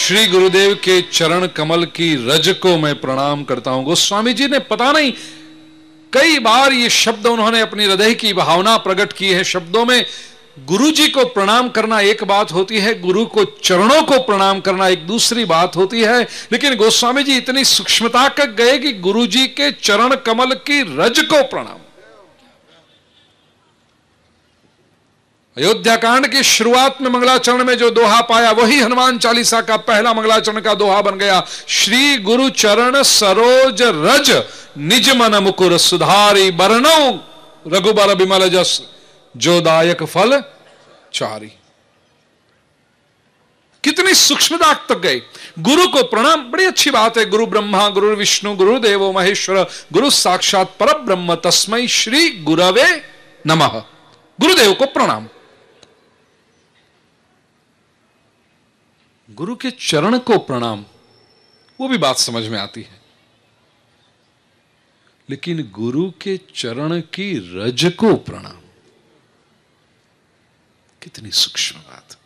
श्री गुरुदेव के चरण कमल की रज को मैं प्रणाम करता हूं। गोस्वामी जी ने पता नहीं कई बार ये शब्द उन्होंने अपनी हृदय की भावना प्रकट की है शब्दों में। गुरु जी को प्रणाम करना एक बात होती है, गुरु को चरणों को प्रणाम करना एक दूसरी बात होती है। लेकिन गोस्वामी जी इतनी सूक्ष्मता तक गए कि गुरु जी के चरण कमल की रज को प्रणाम। अयोध्या कांड की शुरुआत में मंगलाचरण में जो दोहा पाया वही हनुमान चालीसा का पहला मंगलाचरण का दोहा बन गया। श्री गुरु चरण सरोज रज निज मन मुकुर सुधारी बरनौ रघुबर बिमल जस जो दायक फल चारी। कितनी सूक्ष्मता तक गए। गुरु को प्रणाम बड़ी अच्छी बात है। गुरु ब्रह्मा गुरु विष्णु गुरु देवो महेश्वर गुरु साक्षात परब्रह्म तस्मै श्री गुरवे नमः। गुरुदेव को प्रणाम। गुरु के चरण को प्रणाम, वो भी बात समझ में आती है। लेकिन गुरु के चरण की रज को प्रणाम, कितनी सूक्ष्म बात।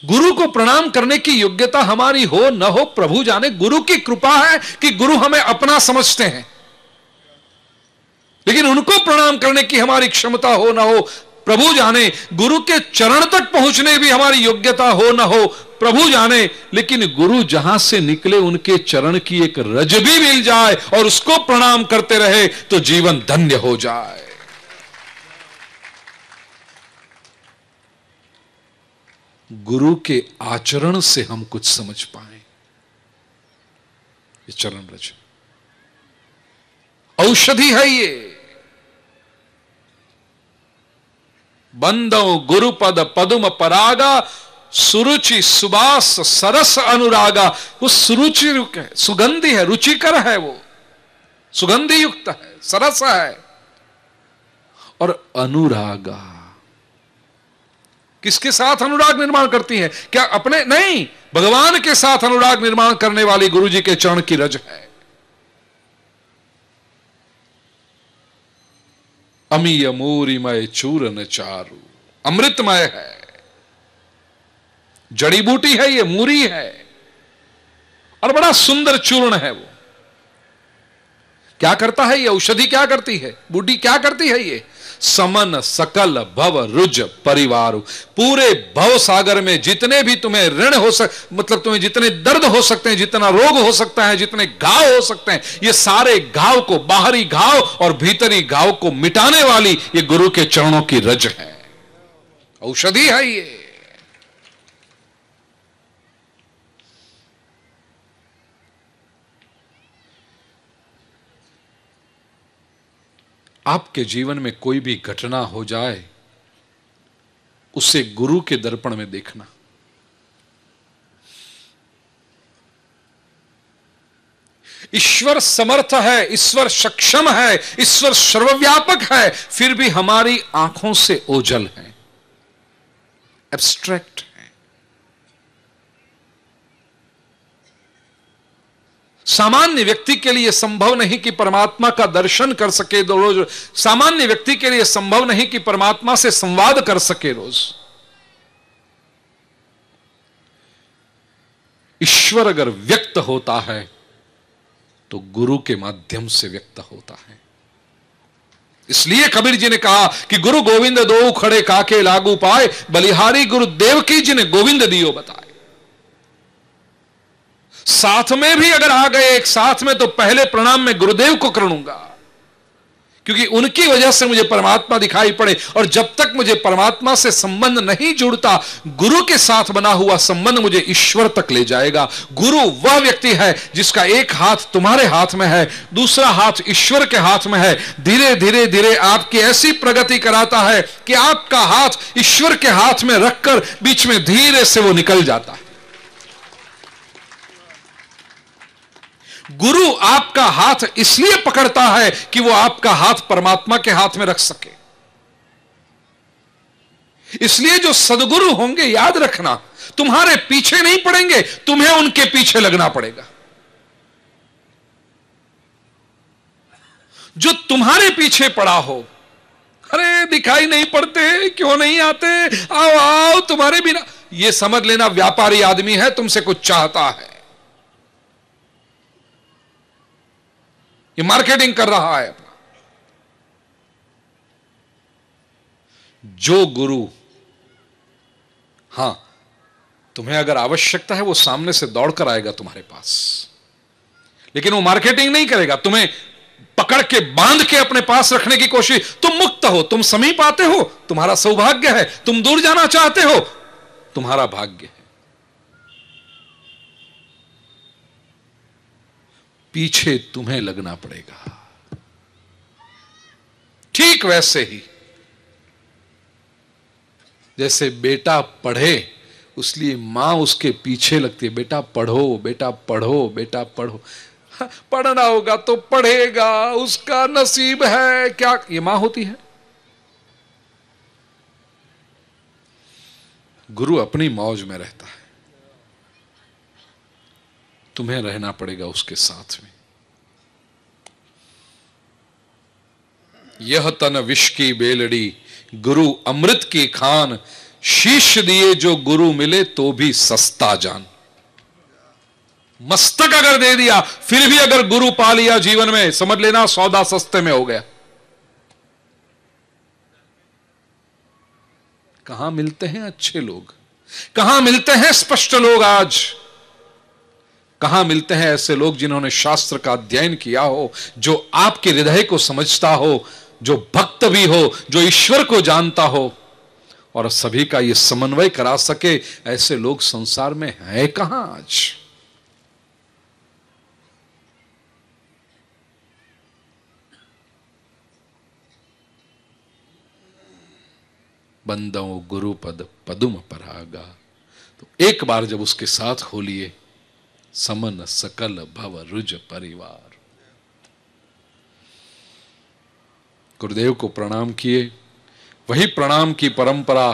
गुरु को प्रणाम करने की योग्यता हमारी हो न हो प्रभु जाने। गुरु की कृपा है कि गुरु हमें अपना समझते हैं, लेकिन उनको प्रणाम करने की हमारी क्षमता हो ना हो प्रभु जाने। गुरु के चरण तक पहुंचने भी हमारी योग्यता हो ना हो प्रभु जाने। लेकिन गुरु जहां से निकले उनके चरण की एक रज भी मिल जाए और उसको प्रणाम करते रहे तो जीवन धन्य हो जाए। गुरु के आचरण से हम कुछ समझ पाए। ये चरण रज औषधि है। ये बंदो गुरुपद पदुम परागा सुरुचि सुबास सरस अनुरागा। वो सुरुचि है, सुगंधि है, रुचिकर है, वो सुगंधि युक्त है, सरस है। और अनुरागा, किसके साथ अनुराग निर्माण करती है? क्या अपने नहीं, भगवान के साथ अनुराग निर्माण करने वाली गुरु जी के चरण की रज है। अमीय मूरिमय चूरन चारु, अमृतमय है, जड़ी बूटी है, ये मूरी है और बड़ा सुंदर चूर्ण है। वो क्या करता है? ये औषधि क्या करती है? बूटी क्या करती है? ये समन सकल भव रुज परिवार। पूरे भव सागर में जितने भी तुम्हें ऋण हो मतलब तुम्हें जितने दर्द हो सकते हैं, जितना रोग हो सकता है, जितने घाव हो सकते हैं, ये सारे घाव को, बाहरी घाव और भीतरी घाव को मिटाने वाली ये गुरु के चरणों की रज है, औषधि है ये। आपके जीवन में कोई भी घटना हो जाए उसे गुरु के दर्पण में देखना। ईश्वर समर्थ है, ईश्वर सक्षम है, ईश्वर सर्वव्यापक है, फिर भी हमारी आंखों से ओझल है, एब्स्ट्रैक्ट है। सामान्य व्यक्ति के लिए संभव नहीं कि परमात्मा का दर्शन कर सके रोज। सामान्य व्यक्ति के लिए संभव नहीं कि परमात्मा से संवाद कर सके रोज। ईश्वर अगर व्यक्त होता है तो गुरु के माध्यम से व्यक्त होता है। इसलिए कबीर जी ने कहा कि गुरु गोविंद दो खड़े काके लागू पाए, बलिहारी गुरुदेव की जिन्हें गोविंद दियो बताए। साथ में भी अगर आ गए एक साथ में तो पहले प्रणाम मैं गुरुदेव को करूंगा, क्योंकि उनकी वजह से मुझे परमात्मा दिखाई पड़े। और जब तक मुझे परमात्मा से संबंध नहीं जुड़ता, गुरु के साथ बना हुआ संबंध मुझे ईश्वर तक ले जाएगा। गुरु वह व्यक्ति है जिसका एक हाथ तुम्हारे हाथ में है, दूसरा हाथ ईश्वर के हाथ में है। धीरे धीरे धीरे आपकी ऐसी प्रगति कराता है कि आपका हाथ ईश्वर के हाथ में रखकर बीच में धीरे से वो निकल जाता है। गुरु आपका हाथ इसलिए पकड़ता है कि वो आपका हाथ परमात्मा के हाथ में रख सके। इसलिए जो सदगुरु होंगे, याद रखना, तुम्हारे पीछे नहीं पड़ेंगे, तुम्हें उनके पीछे लगना पड़ेगा। जो तुम्हारे पीछे पड़ा हो, अरे दिखाई नहीं पड़ते, क्यों नहीं आते, आओ आओ तुम्हारे बिना, ये समझ लेना व्यापारी आदमी है, तुमसे कुछ चाहता है, ये मार्केटिंग कर रहा है अपना। जो गुरु, हां तुम्हें अगर आवश्यकता है वो सामने से दौड़कर आएगा तुम्हारे पास, लेकिन वो मार्केटिंग नहीं करेगा, तुम्हें पकड़ के बांध के अपने पास रखने की कोशिश। तुम मुक्त हो, तुम समीप आते हो, तुम्हारा सौभाग्य है, तुम दूर जाना चाहते हो, तुम्हारा भाग्य है। पीछे तुम्हें लगना पड़ेगा। ठीक वैसे ही जैसे बेटा पढ़े, उसलिए मां उसके पीछे लगती है, बेटा पढ़ो, बेटा पढ़ो, बेटा पढ़ो। पढ़ना होगा तो पढ़ेगा, उसका नसीब है। क्या ये मां होती है? गुरु अपनी मौज में रहता है, तुम्हें रहना पड़ेगा उसके साथ में। यह तन विष की बेलड़ी, गुरु अमृत की खान, शीश दिए जो गुरु मिले तो भी सस्ता जान। मस्तक अगर दे दिया फिर भी अगर गुरु पा लिया जीवन में, समझ लेना सौदा सस्ते में हो गया। कहां मिलते हैं अच्छे लोग, कहां मिलते हैं स्पष्ट लोग आज, कहां मिलते हैं ऐसे लोग जिन्होंने शास्त्र का अध्ययन किया हो, जो आपके हृदय को समझता हो, जो भक्त भी हो, जो ईश्वर को जानता हो और सभी का ये समन्वय करा सके। ऐसे लोग संसार में है कहां आज? बंदो गुरु पद पदुम परागा। तो एक बार जब उसके साथ हो लिए, समन सकल भव रुज परिवार। गुरुदेव को प्रणाम किए, वही प्रणाम की परंपरा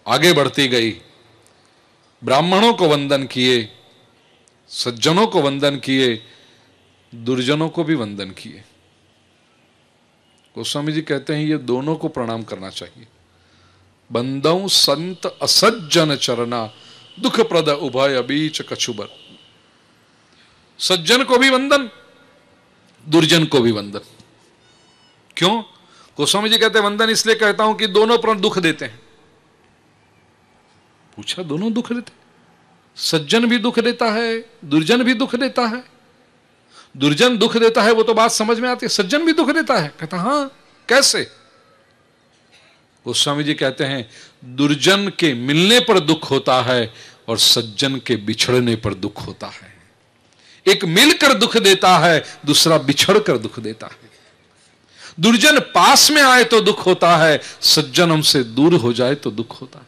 आगे बढ़ती गई। ब्राह्मणों को वंदन किए, सज्जनों को वंदन किए, दुर्जनों को भी वंदन किए। गोस्वामी जी कहते हैं ये दोनों को प्रणाम करना चाहिए। बंदौ संत असज्जन चरना, दुख प्रद उभय बीच कछुबर। सज्जन को भी वंदन, दुर्जन को भी वंदन। क्यों? गोस्वामी जी कहते हैं वंदन इसलिए कहता हूं कि दोनों पर दुख देते हैं। पूछा दोनों दुख देते? सज्जन भी दुख देता है, दुर्जन भी दुख देता है। दुर्जन दुख देता है वो तो बात समझ में आती है, सज्जन भी दुख देता है। कहता हां कैसे? गोस्वामी जी कहते हैं दुर्जन के मिलने पर दुख होता है और सज्जन के बिछड़ने पर दुख होता है। एक मिलकर दुख देता है, दूसरा बिछड़कर दुख देता है। दुर्जन पास में आए तो दुख होता है, सज्जन हमसे दूर हो जाए तो दुख होता है।